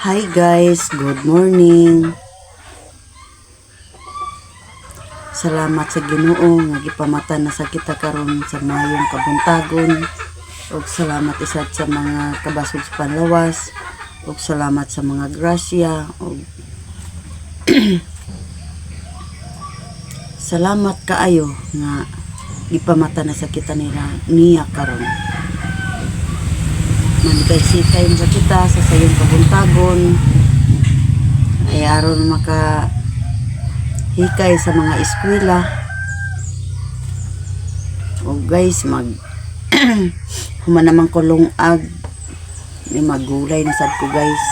Hi guys, good morning. Salamat sa Ginoo nga gipamatan na sa kita karon sa mayong kabuntagon. Ug salamat isad sa mga kabasog sa panlawas. Ug salamat sa mga grasya. Ug salamat kaayo nga gipamatan na sa kita niya karon. Manikay-sikay sa kita sa sayong kabuntagon. Ay aron maka hikay sa mga eskwela. O guys, humanamang ko lungag ni magulay na sad ko guys.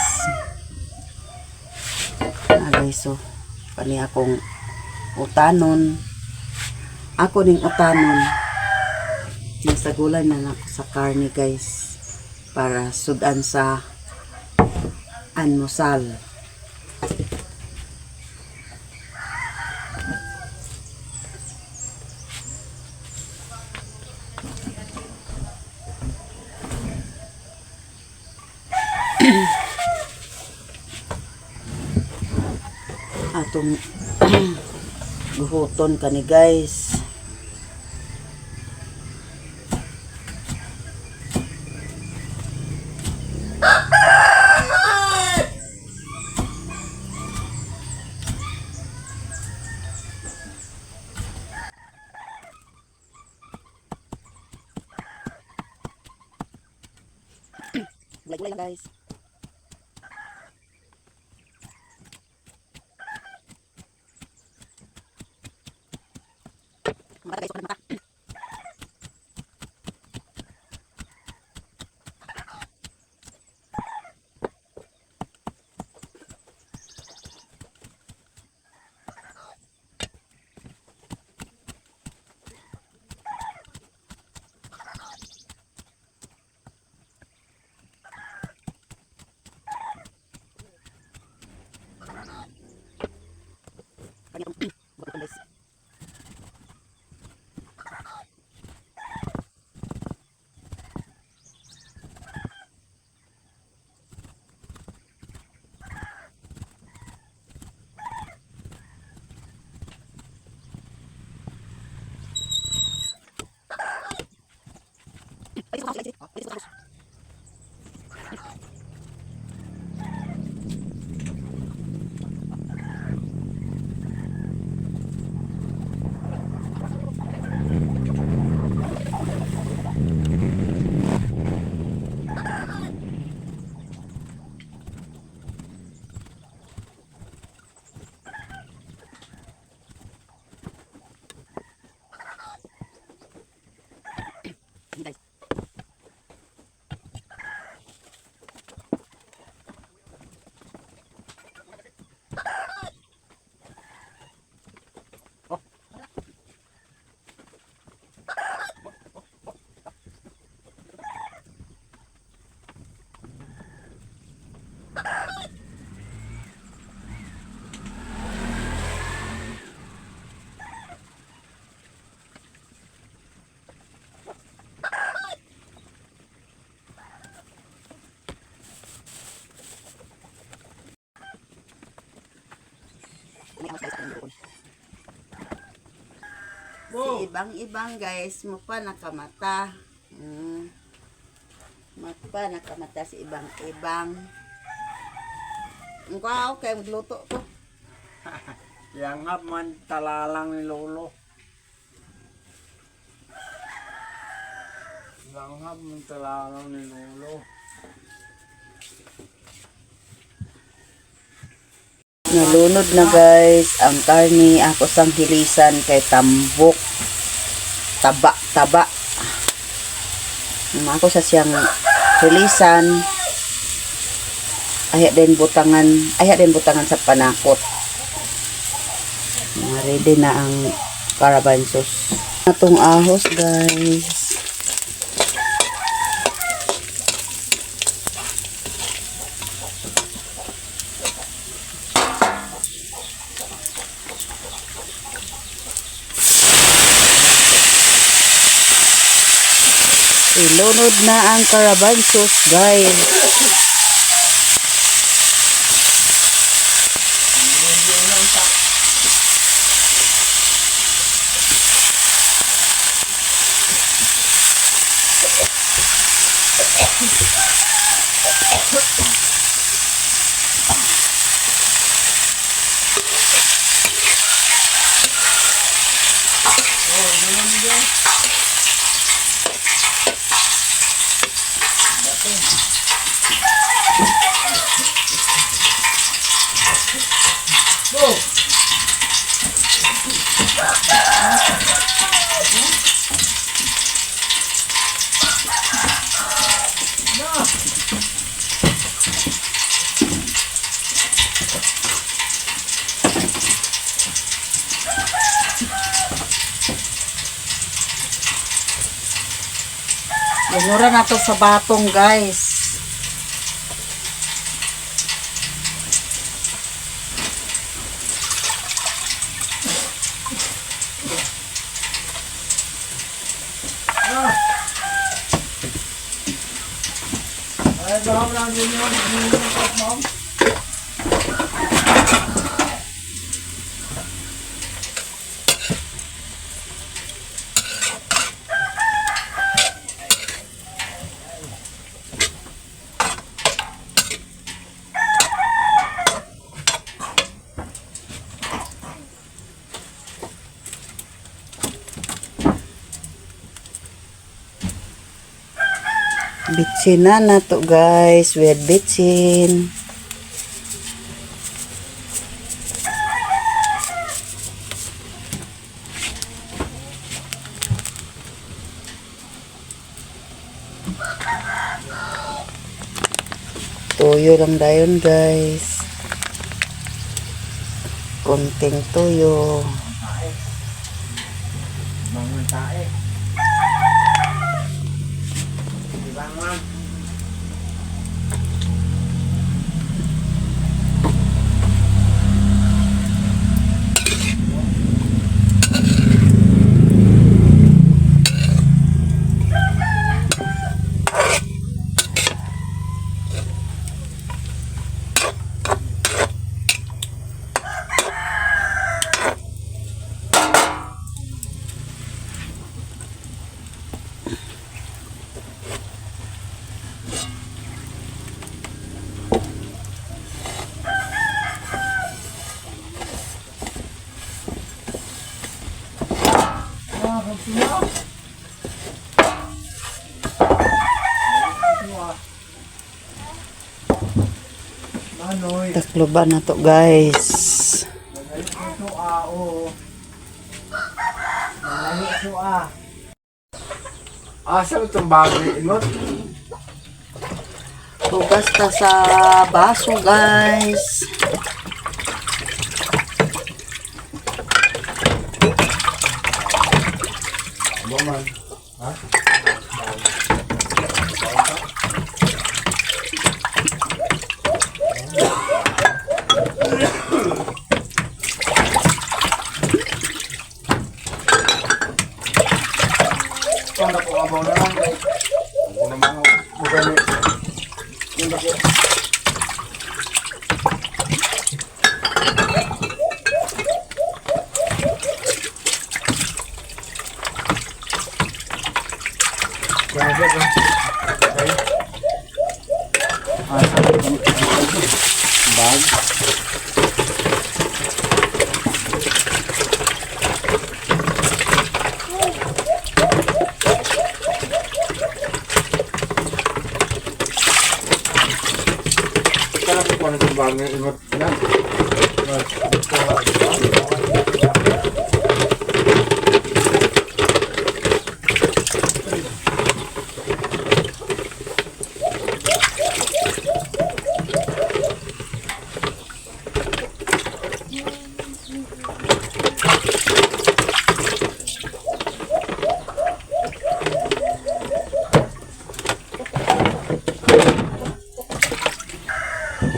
Guys, so kani akong utanon. Ako ning utanon. Nasa gulay na ako sa karne guys para sudan sa almusal. Atong guhuton kani guys. Gulay-gulay lang guys. Mata guys, mata. Guys. Oh. Si ibang-ibang guys, mapa nakamata. Mapa nakamata si ibang-ibang. Wow, kaya magluto ko. Yang hap man talalang ni Lolo. Yang hap man talalang ni Lolo. Nalunod na guys ang karni. Ako sang hilisan kay tambok. Taba. Ako sa siyang hilisan. Aya din butangan sa panakot. Ready na ang caravan sauce. Atong ahos guys. Ilunod na ang caravan sauce guys. Binura na to sa batong, guys. Bitsin na to, guys. With bitsin. Tuyo lang dayon, guys. Konting tuyo. Bangun tae. Bangun. Takloban na to, guys. Asa itong bagay inot? Hugas ta sa baso, guys. Baman. Ha? Kung ako abaw na lang, guys. Ako naman ako. Bugani. Yung ako. Grabe ba? Okay. Bag. Karena kung ano itong bagay inot na.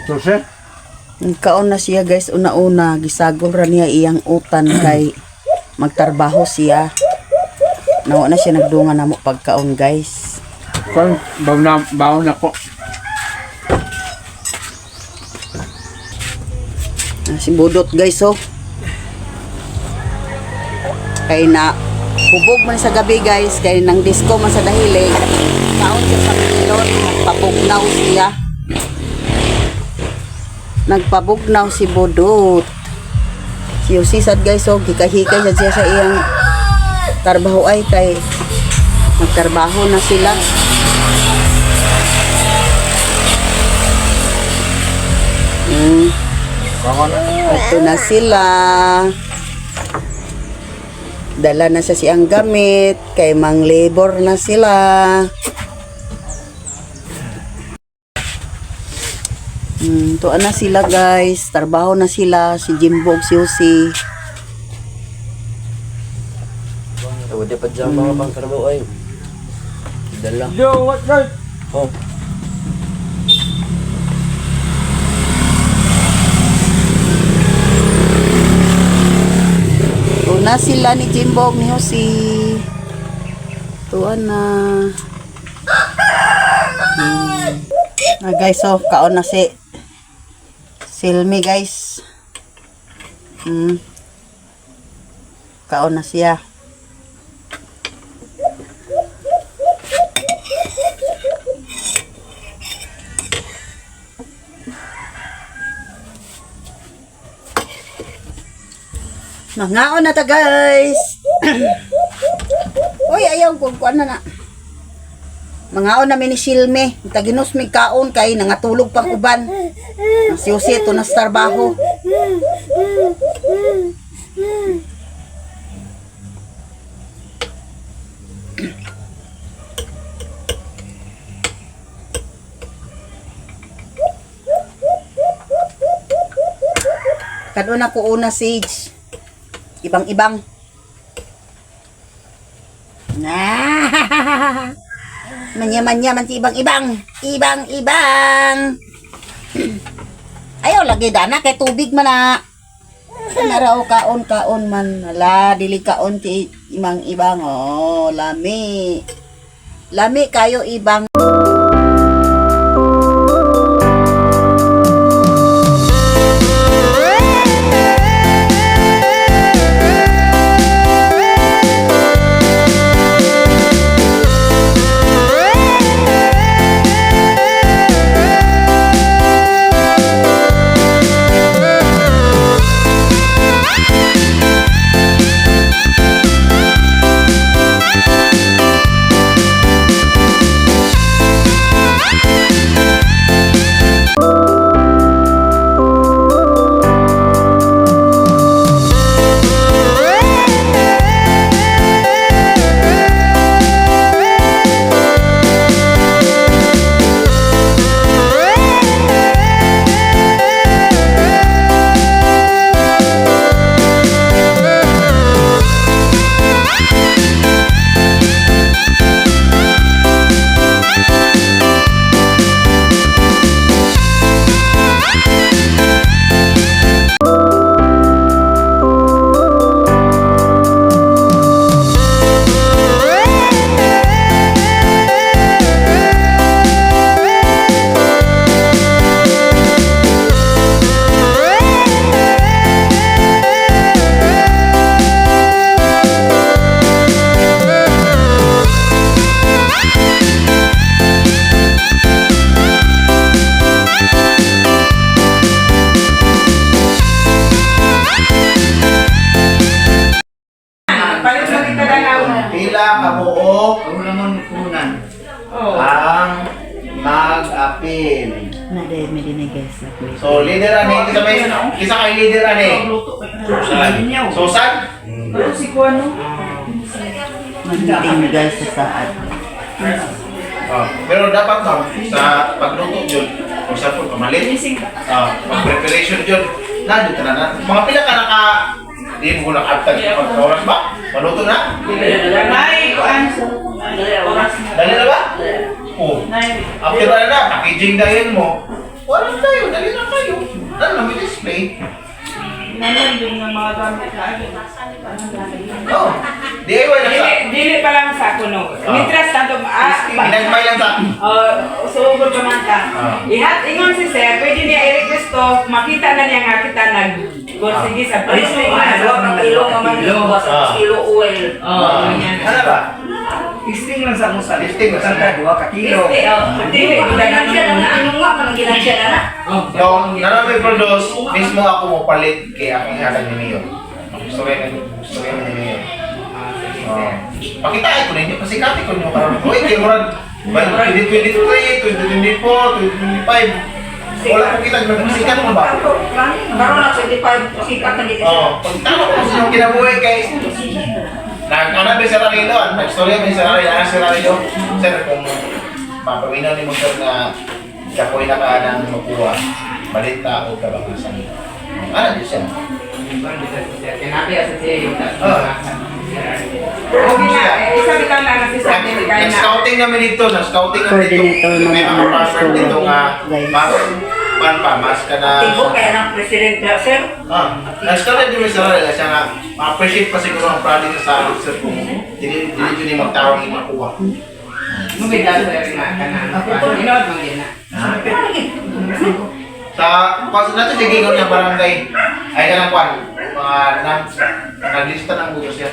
Ito siya? Kaon na siya, guys. Una-una, gisagol ra niya iyang utan kay magtrabaho siya. Nawa na siya nagdunga na mo pagkaon, guys. Kung baon na ko. Si Budot, guys, oh. Kay na hubog man sa gabi, guys. Kay nang disco man sa dahilig. Kaon siya sa milon. Nagpabugnaw siya. Nagpabugnaw si Budot. Si Usisad, guys, oh. Hikay-hikay siya sa iyang trabaho ay kay magtrabaho na sila. Ito na sila. Dala na sa siyang gamit. Kay mang labor na sila. Tuan na sila guys. Trabaho na sila. Si Jimbo, si Usi. Wala pa dyan mga pang trabaho ay. Dala. Yo, what's right? Oh. Tuan na sila ni Jimbo, ni Usi. Tuan na. Guys, so kaon na si Silmi guys. Kaon na siya. Mangaon na ta guys. Uy, ayaw kung kuan na. Mangaon na ni Silmi. Taginos mi kaon kay nangatulog pang uban. Si Jose to na sa trabaho. Kadon ako una Sage. Ibang-ibang. Manya-manya man si ibang-ibang. Ibang-ibang. Ayaw lagi dana kay tubig man na. Naraw kaon man. Ala, dili kaon ti ibang-ibang. Oh, lami. Lami kayo ibang. Pila kabuok ang mag-apil. Nade mi dinay guys. So, leader ani, kisa kay leader ani. Susan? Si Kuano. Mag-meeting guys sa saat. Oh, pero dapat no, sa pagluto yun, kung sa po pamalit, pag-preparation yun, na mga pila ka naka, di mo lang agtag oras ba? Paluto na? Nay, kuan. Dali na ba? Oo. After na, packaging na yun mo. Wala na tayo, dali na kayo. Dali na may display. Naman din ng mga gamit na agad. Oo. DIY na sa. Dili pa lang sa kuno. Mitras tanto Pinagmay lang sa. Sugod pa man ka. Ihat ingon si sir, pwede niya i-request to, makita na niya nga kita sige sa presto na Ang kilo naman yung kilo oil. Ano ba? Testing lang sa musa. Testing lang sa musa. 2 ka kilo. Dili Inunga ka ng ginansya na na. Yung naramay produce, mismo ako mo palit kay aking hatag ni Mayor. Gusto rin ni Mayor. Oh. Pakitaan ko ninyo kasi kami ko nyo karon. Oy, kay murag 2023, 2024, 2025. Wala ko kita nagsikat mo ba? Karon na 25 sikat na dito. Oh, pagtama ko sa kinabuhi kay nag-ana ba sa Ranilo? Nag-storya ba sa Ranilo? Sa Ranilo? Sir, kung mapaminaw ni mo sir na kapoy na ka ng makuha, balita o kabangasan. Ano din siya? Okay na, isa bitaw na kasi sa atin kaya na. Nag-scouting namin dito, nag-scouting namin dito. Coordinator naman May ang mga partner school, dito nga, guys. mas ka na... Tibo kaya ng presidente, sir. Nag-scouting din sa Ranilo, siya nga, ma-appreciate pa siguro ang project sa akin, sir, kung dili yun yung magtawag yung makuha. Mubida sa na kanang. Inod man gina. Sa pas natin sa gingon nga barangay ay kanang kwan mga naglista ng buto siya.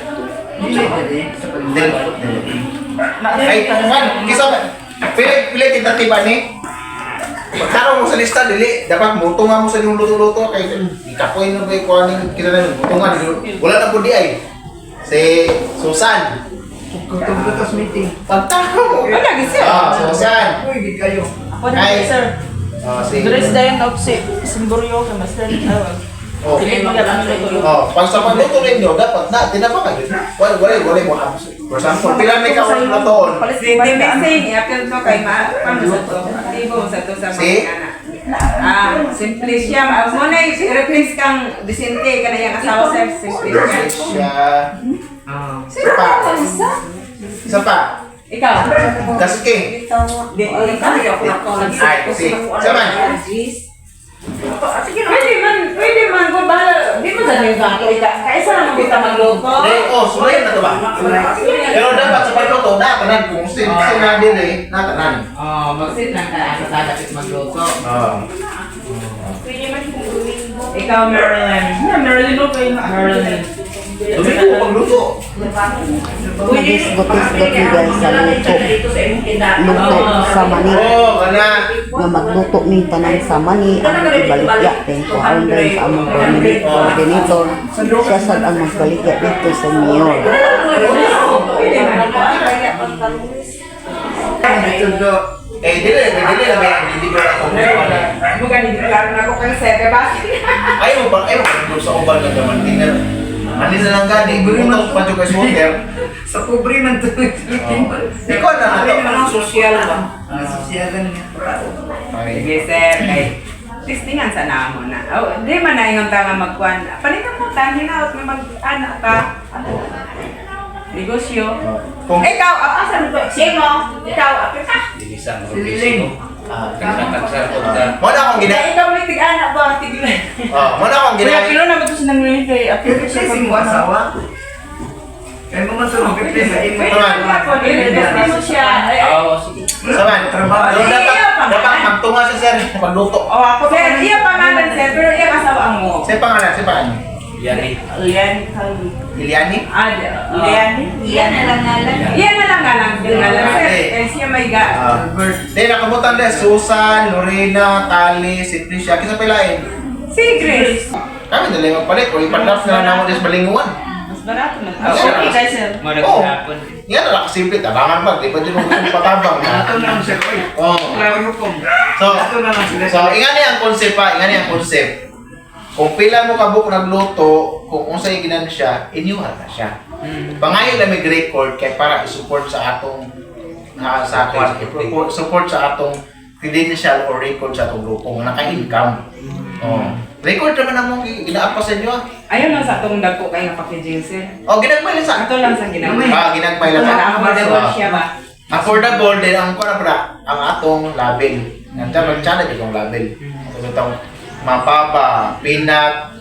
Ay man kisa pili kita tiba ni. Pagkaro mo sa lista dili dapat muto nga mo sa imong luto-luto kay ikapoy no kay kuan ning kita na muto nga wala na pud di ay. Si Susan. Kutub-kutus meeting. Pagtaro mo. Wala gid sir. Susan. Uy, gid kayo. Ako Ay. na sir. Si President of Simburyo, Master. Oh. Dili mo yan ang luto. Oh, pag sa pagluto ninyo, dapat na, tinapa kayo. Wala mo hapos. For example, pila may kaon na toon. Si Timising, i-appeal to kay paano sa to? Tibo sa to sa Si? mga anak. Simple siya. Muna i-replace kang Vicente ka na yung asawa sir. Simple siya. Siya. Isa pa. Isa pa. Ikaw? Kaski. Di, ikaw. Ay, si. Saman. Pwede man kung bahala. Di mo sa yung gato. Kaisa naman kita magluto. Oh, sulayan na to ba? Pero dapat sa pagluto, natanan kung sinadili, natanan. Mag-sit lang ka sa tatapit magluto. Oh. Ikaw, Marilyn. Marilyn okay na. Marilyn. Domingo, pagluto. Butis-butis guys sa luto. Luto sa mani. Oh, kana. Nga magluto ning tanan sa mani ang ibaligya din ko aron din sa among coordinator. Siya sad ang magbaligya dito sa mayor. Eh, dili na hindi ko ako. Bukan diklaro na ako kang sebe ba? Ayaw mo sa uban ng gaman. Ano na lang gani, bumutok pa dyan kay Swater. Sa pobre man to. Ikaw na Sabi ito. naman ang sosyal ba? Sosyalan niya. Sige sir, kay testingan sa namo na. Oh, di man na ingon ta nga magkuan. Palitan mo tani na nga mag-ana ka. Negosyo. Kung Ikaw, asan mo? Sino? Ikaw, apil ka. Sililing. mo na akong gina. Ikaw may tig-ana ba? Tig-ana. Mo na akong Kaya gina. kilo na gusto nang rin kay apil ko siya Replacing mo asawa. Kaya mo man to replace sa imo. Pwede mo siya. Saman. Trabaho. Dapat magtunga sa sir pagluto. O ako, sir, iya pangalan sir, pero iya kasawaan mo. Sa pangalan. Lian Iliani? Lian. Iyan na lang ngalan. Iya na lang ngalan sir. Kaya siya may ga. Then nakabutan din Susan, Lorena, Tali, Citricia, kisa pilain. Si Grace. Kami dali magpalit o ipadrop na lang namo des malinguan. Mas barato man. Okay, Okay, sir. Oh. Yan na simple tabangan pa, di ba din mo gusto patabang. Ato na lang siya. Uy, Oh. klaro ko. So, Ato na lang sila. So, ingani ang concept pa, ingani ang concept. Kung pila mo kabuk nagluto, kung unsay ginan siya, inyuhan na siya. Pangayo na may record kay para i-support sa atong sa atin, support sa atong credential or record sa atong grupo nga naka-income. Oh. Record naman ang mong ginaapa sa inyo. Ayun lang sa itong dagko kayo ng packaging sir. Oh, ginagmay lang sa Ito lang sa ginagawa. ginagmay lang sa Affordable siya ba? affordable din ang kuno para ang atong label. Nandiyan mag-challenge itong label. Itong mapapa, peanut,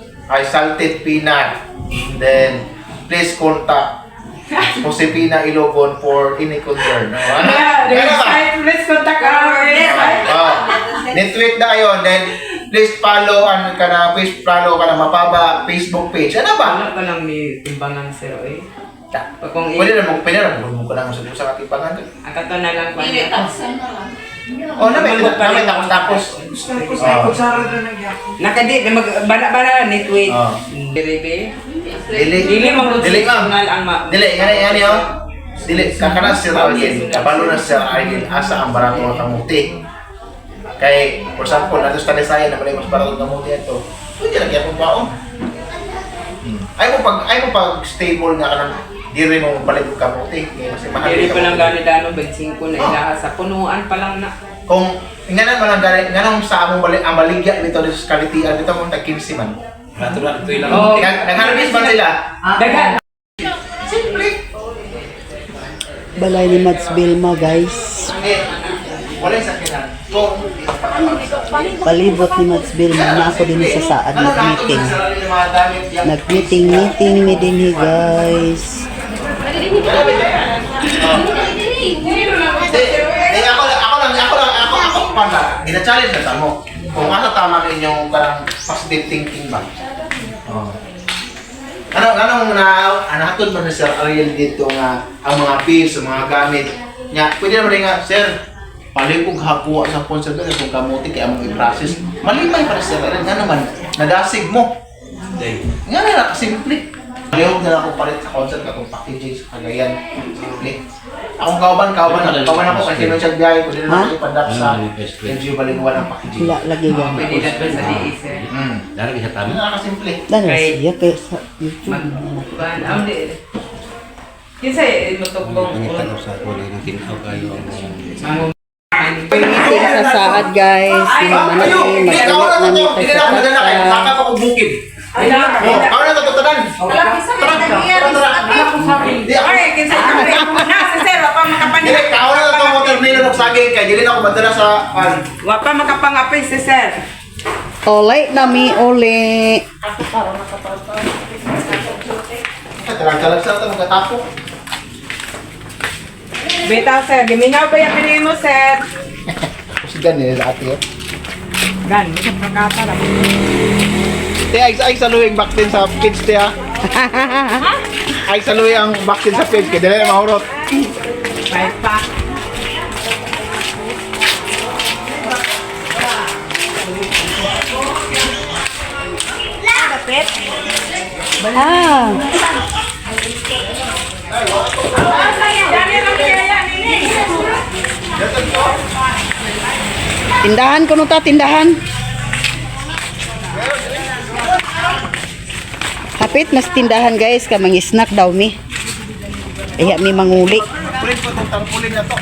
salted peanut. Then please contact Josepina Ilogon for any concern. No? Let's contact our Netweet na yun. Then please follow please follow ka na mapaba Facebook page. Ano ba? Ano pa lang ni timbangan sir eh. Kung Pwede na mo ka lang sa katipangan. Akato na lang pa Hindi, niya. taksan na lang. Oh, namit tapos. Nakadi bala-bala ni tweet. Oh. Dili Dili ma'am. ang ma. Dili, gani oh. Dili, kakana Sir Argel. Kabalo na Sir Argel asa ang barato ng kamuti. Kay, for example, nato sa Talisaya na mas barato ng kamuti ito. Pwede lagi akong baon. Ay mo pag stable nga kanang diri mo palit og kamuti. Kasi mahal Dili yung pa lang kamuti. gani dano 25 na ilaha sa punuan pa lang na. Kung ingana man lang gani, nganong sa among ang baligya dito sa kalitian dito mo tag 15 man. Natural, ito lang. Oh, Nag-harvest man sila. daga. Simple. Balay ni Mads Vilma, guys. Wala sa kinan. Kung Palibot ni Mads Vilma na ako din sa saad nag-meeting. Nag-meeting mi dinhi, guys. Ako pala, gina-challenge na sa mo. Kung ano tama ng inyong parang positive thinking ba? Anong nahatod mo na Sir Ariel dito nga ang mga pills, ang mga gamit nya, pwede naman rin nga, Sir, palipog hakuha sa sponsor ka kung kamuti kaya mong i-process. Malimay para Sir Ariel, nga naman, nagasig mo. Nga na, simple. Palihog na lang ako palit sa concert ka kung packaging sa Cagayan. Simple. Akong kauban ako kasi nung siya biyahe, pwede na ako ipadap sa NGO Baliguan ang packaging. Lagi gan. Pwede na to sa DIS. Darang isa tama. Nakasimple. Dahil siya kay sa YouTube. Ban am di. Kinsa motogbong sa kulay ng tinaw kayo mango. Meeting sa saad, guys. Yung manaki, magkalit na meeting sa kasa. Saka pa ko bukid. Ay na. Ako na tatutunan. Ay, kinsa na sa sir wa pa makapanira. Dili, kao na ito motor nila ng saging kay dili na ako madala sa Wa pa makapangapay si sir. Olay na mi, uli. talag-talag sa ito magkatapo. Bitaw sir, giminaw ba yung pinili mo sir? Kasi ganyan nila ate. Gan, sa pagkata lang. Ay saluhin back din sa kids tiya. Ay saluhin ang back din sa kids kaya dili na mahurot. May pa. Ah, tindahan ko ta, tindahan. Hapit mas tindahan, guys, ka mga snack daw mi. Iya mi manguli. Pulin po itong tarpulin na to.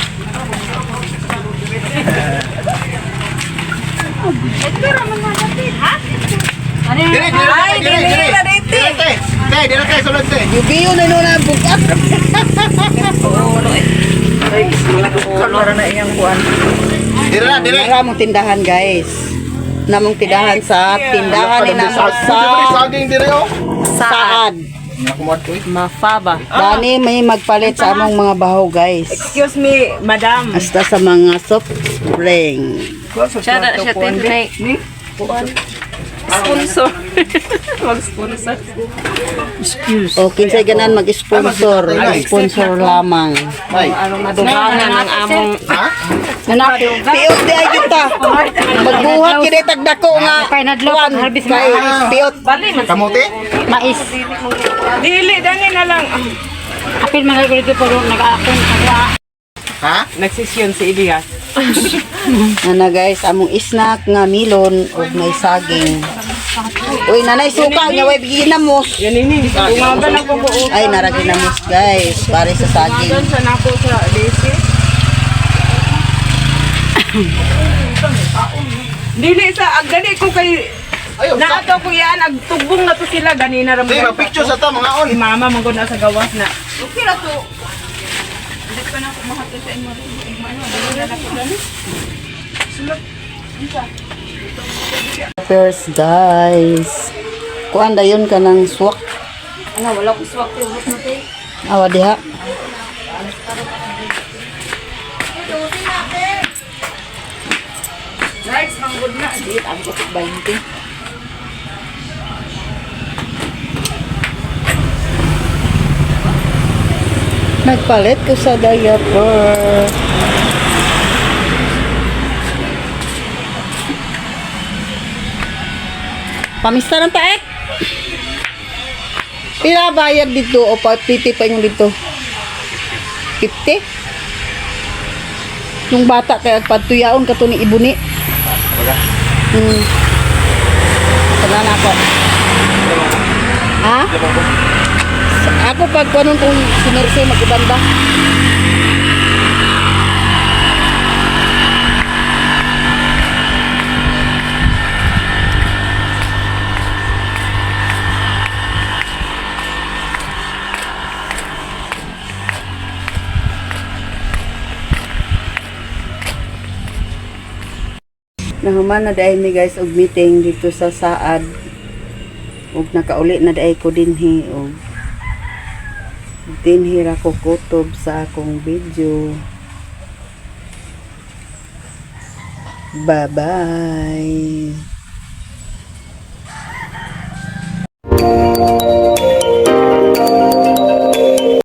Dili tayo sulod te. Yubiyo na nun ang bukas. Dili. Maramong tindahan, guys. Namong tindahan sa tindahan ni namo sa saging dire oh. saad. Nakumot ko. Mafaba. Dani may magpalit sa among mga bahaw, guys. Excuse me, madam. Hasta sa mga soft drink. Siya tinday. Sponsor. Mag-sponsor. O kinsay ganan mag-sponsor, sponsor lamang. Ay. Maduhangan ng among Piot di ay kita. Magbuhat kini tagdako nga. Kuan harvest kay piot. Kamuti? mais. Dili, dani na lang. Apil mga ganito pero nag-aakon sa Ha? Nagsisyon si Elias. Ana guys, among snack nga milon ug may saging. Uy, nanay suka nya way ginamos. Yan ini. Umaga na ko buo. Ay naraginamos guys, pare sa saging. Doon sa nako sa DC. Dili sa agdali ko kay naato ko yan agtugbong na to sila ganina ra mo. Di picture sa ta mga on. Si mama man gud na sa gawas na. Okay ra to. Hindi pa na ako mahato sa inyo. First guys. Kuan dayon ka ng swak. Ano, wala ko swak ko. Awa diha. Guys, manggod na. Di, ang ko 20. Nagpalit ko sa diaper. Pamista ng taek. Pila bayad dito o pa 50 pa yung dito? 50? Yung bata kaya patuyaon ka to ni Ibuni. Wala. Tanan ako. Ha? Ako pag panon kung sinerse magibanda. Nahuman na dahil mi guys og meeting dito sa Saad. Ug nakauli na dahil ko dinhi og dinhi ra ko kutob sa akong video. Bye bye.